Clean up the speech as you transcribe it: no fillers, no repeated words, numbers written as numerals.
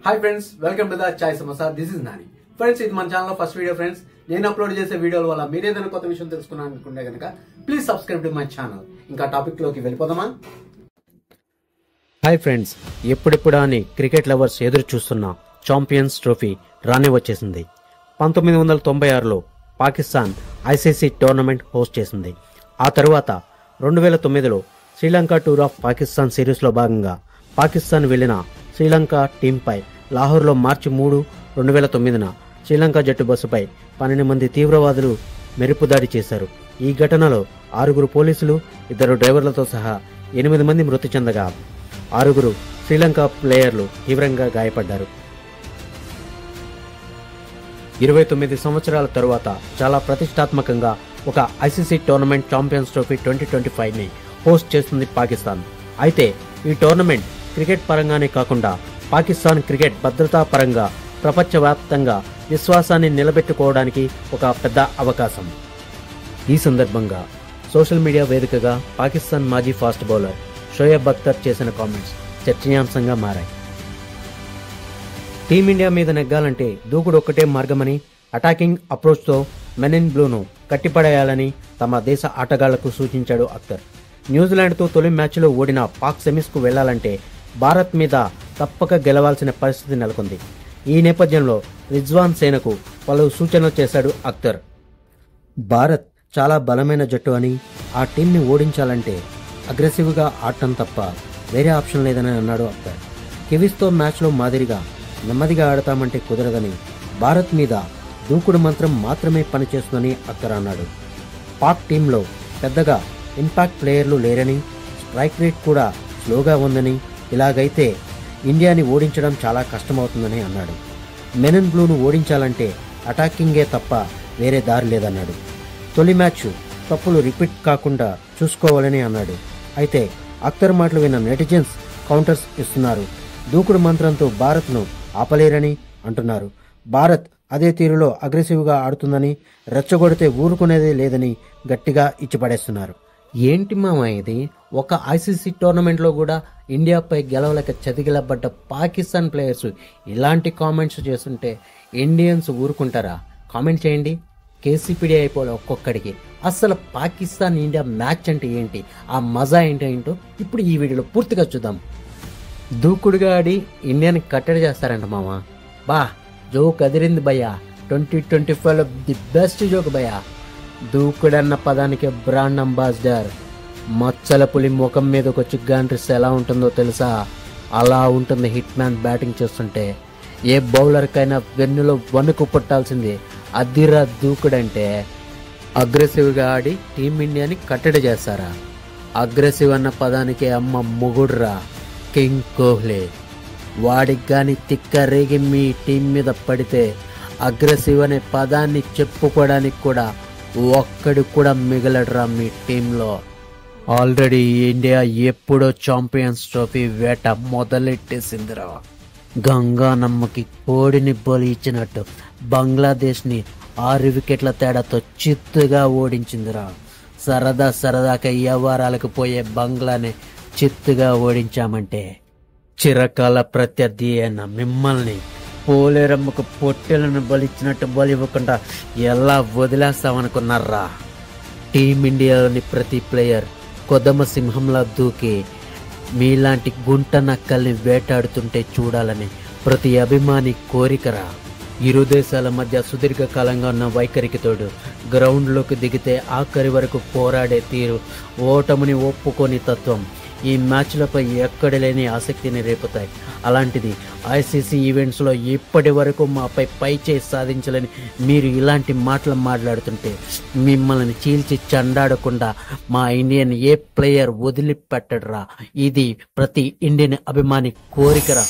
Hi friends, welcome to the chai samosa. This is Nani. Friends, ఇది మన channel first video. Friends, నేను upload చేసే వీడియోల వల్ల మీరు ఏదైనా కొత్త విషయం తెలుసుకున్నాను అనుకుంటే కనుక please subscribe to my channel. ఇంకా టాపిక్ లోకి వెళ్ళిపోదామా? హాయ్ ఫ్రెండ్స్, ఎప్పుడెప్పుడా అని క్రికెట్ లవర్స్ ఎదురు చూస్తున్న ఛాంపియన్స్ ట్రోఫీ రానే వచ్చేసింది. 1996లో పాకిస్తాన్ ఐసీసీ టోర్నమెంట్ హోస్ట్ చేసింది. ఆ తరువాత 2009లో శ్రీలంక టూర్ ఆఫ్ పాకిస్తాన్ సిరీస్లో భాగంగా పాకిస్తాన్ వెళ్లిన శ్రీలంక టీంపై లాహోర్లో మార్చి 3, 2009న శ్రీలంక జట్టు బస్సుపై 12 మంది తీవ్రవాదులు మెరుపు దాడి చేశారు. ఈ ఘటనలో 6 పోలీసులు, 2 డ్రైవర్లతో సహా 8 మంది మృతి చెందగా 6 శ్రీలంక ప్లేయర్లు తీవ్రంగా గాయపడ్డారు. 29 సంవత్సరాల తరువాత చాలా ప్రతిష్టాత్మకంగా ఒక ఐసీసీ టోర్నమెంట్ ఛాంపియన్స్ ట్రోఫీ 2025ని హోస్ట్ చేస్తుంది పాకిస్తాన్. అయితే ఈ టోర్నమెంట్ క్రికెట్ పరంగానే కాకుండా పాకిస్తాన్ క్రికెట్ భద్రతా పరంగా ప్రపంచవ్యాప్తంగా విశ్వాసాన్ని నిలబెట్టుకోవడానికి ఒక పెద్ద అవకాశం. ఈ సందర్భంగా సోషల్ మీడియా వేదికగా పాకిస్తాన్ మాజీ ఫాస్ట్ బౌలర్ షోయబ్ అఖ్తర్ చేసిన కామెంట్స్ చర్చనీయాంశంగా మారాయి. టీమిండియా మీద నెగ్గాలంటే దూకుడు ఒక్కటే మార్గమని, అటాకింగ్ అప్రోచ్తో మెన్ ఇన్ బ్లూను కట్టిపడేయాలని తమ దేశ ఆటగాళ్లకు సూచించాడు అఖ్తర్. న్యూజిలాండ్తో తొలి మ్యాచ్లో ఓడిన పాక్ సెమీస్కు వెళ్లాలంటే భారత్ మీద తప్పక గెలవాల్సిన పరిస్థితి నెలకొంది. ఈ నేపథ్యంలో రిజ్వాన్ సేనకు పలు సూచనలు చేశాడు అఖ్తర్. భారత్ చాలా బలమైన జట్టు అని, ఆ టీంని ఓడించాలంటే అగ్రెసివ్గా ఆడటం తప్ప వేరే ఆప్షన్ లేదని అన్నాడు అఖ్తర్. కివీస్తో మ్యాచ్లో మాదిరిగా నెమ్మదిగా ఆడతామంటే కుదరదని, భారత్ మీద దూకుడు మంత్రం మాత్రమే పనిచేస్తుందని అఖ్తర్ అన్నాడు. పాక్ టీంలో పెద్దగా ఇంపాక్ట్ ప్లేయర్లు లేరని, స్ట్రైక్ రేట్ కూడా స్లోగా ఉందని, ఇలాగైతే ఇండియాని ఓడించడం చాలా కష్టమవుతుందని అన్నాడు. మెన్ ఇన్ బ్లూను ఓడించాలంటే అటాకింగే తప్ప వేరే దారి లేదన్నాడు. తొలి మ్యాచ్ తప్పులు రిపీట్ కాకుండా చూసుకోవాలని అన్నాడు. అయితే అఖ్తర్ మాటలు విన్న నెటిజన్స్ కౌంటర్స్ ఇస్తున్నారు. దూకుడు మంత్రంతో భారత్ను ఆపలేరని అంటున్నారు. భారత్ అదే తీరులో అగ్రెసివ్గా ఆడుతుందని, రెచ్చగొడితే ఊరుకునేదే లేదని గట్టిగా ఇచ్చిపడేస్తున్నారు. ఏంటి మామా ఇది? ఒక ఐసీసీ టోర్నమెంట్లో కూడా ఇండియాపై గెలవలేక చతికిలబడ్డ పాకిస్తాన్ ప్లేయర్స్ ఇలాంటి కామెంట్స్ చేస్తుంటే ఇండియన్స్ ఊరుకుంటారా? కామెంట్ చేయండి. కేసీపీడీ అయిపోలే ఒక్కొక్కడికి. అసలు పాకిస్తాన్ ఇండియా మ్యాచ్ అంటే ఏంటి, ఆ మజా ఏంటో ఇప్పుడు ఈ వీడియోలో పూర్తిగా చూద్దాం. దూకుడుగా ఆడి ఇండియాని కట్టడి చేస్తారంట మామా. బా జోక్ అదిరింది భయ్యా. 2025లో ది బెస్ట్ జోక్ భయ్యా. దూకుడన్న పదానికి బ్రాండ్ అంబాసిడర్. మచ్చల పులి ముఖం మీదకి వచ్చి గాండ్రిస్తే ఎలా ఉంటుందో తెలుసా? అలా ఉంటుంది హిట్ మ్యాన్ బ్యాటింగ్ చేస్తుంటే. ఏ బౌలర్కైనా వెన్నులో వణుకు పుట్టాల్సింది. అదిరా దూకుడంటే. అగ్రెసివ్గా ఆడి టీమిండియాని కట్టడి చేస్తారా? అగ్రెసివ్ అన్న పదానికి అమ్మ మొగుడురా కింగ్ కోహ్లీ. వాడికి కానీ తిక్క రేగి మీ టీం మీద పడితే అగ్రెసివ్ అనే పదాన్ని చెప్పుకోవడానికి కూడా ఒక్కడు కూడా మిగలడరా మీ టీంలో. ఆల్రెడీ ఇండియా ఎప్పుడో ఛాంపియన్స్ ట్రోఫీ వేట మొదలెట్టేసిందిరా. గంగానమ్మకి కోడిని బలి ఇచ్చినట్టు బంగ్లాదేశ్ని 6 వికెట్ల తేడాతో చిత్తుగా ఓడించిందిరా. సరదాగా వ్యవహారాలకు పోయే బంగ్లాని చిత్తుగా ఓడించామంటే చిరకాల ప్రత్యర్థి అయిన మిమ్మల్ని పోలేరమ్మకు పొట్టెలను బలిచ్చినట్టు బలి ఇవ్వకుండా ఎలా వదిలేస్తామనుకున్నారా? టీమిండియాలోని ప్రతి ప్లేయర్ కొదమ సింహంలా దూకి మీలాంటి గుంట నక్కల్ని వేటాడుతుంటే చూడాలని ప్రతి అభిమాని కోరికరా. ఇరు దేశాల మధ్య సుదీర్ఘకాలంగా ఉన్న వైఖరికి తోడు గ్రౌండ్లోకి దిగితే ఆఖరి వరకు పోరాడే తీరు, ఓటమిని ఒప్పుకొని తత్వం ఈ మ్యాచ్లపై ఎక్కడ లేని ఆసక్తిని రేపుతాయి. అలాంటిది ఐసీసీ ఈవెంట్స్లో ఇప్పటి వరకు మాపై పైచేయి సాధించాలని మీరు ఇలాంటి మాటలు మాట్లాడుతుంటే మిమ్మల్ని చీల్చి చండాడకుండా మా ఇండియన్ ఏ ప్లేయర్ వదిలిపెట్టడరా. ఇది ప్రతి ఇండియన్ అభిమాని కోరికరా.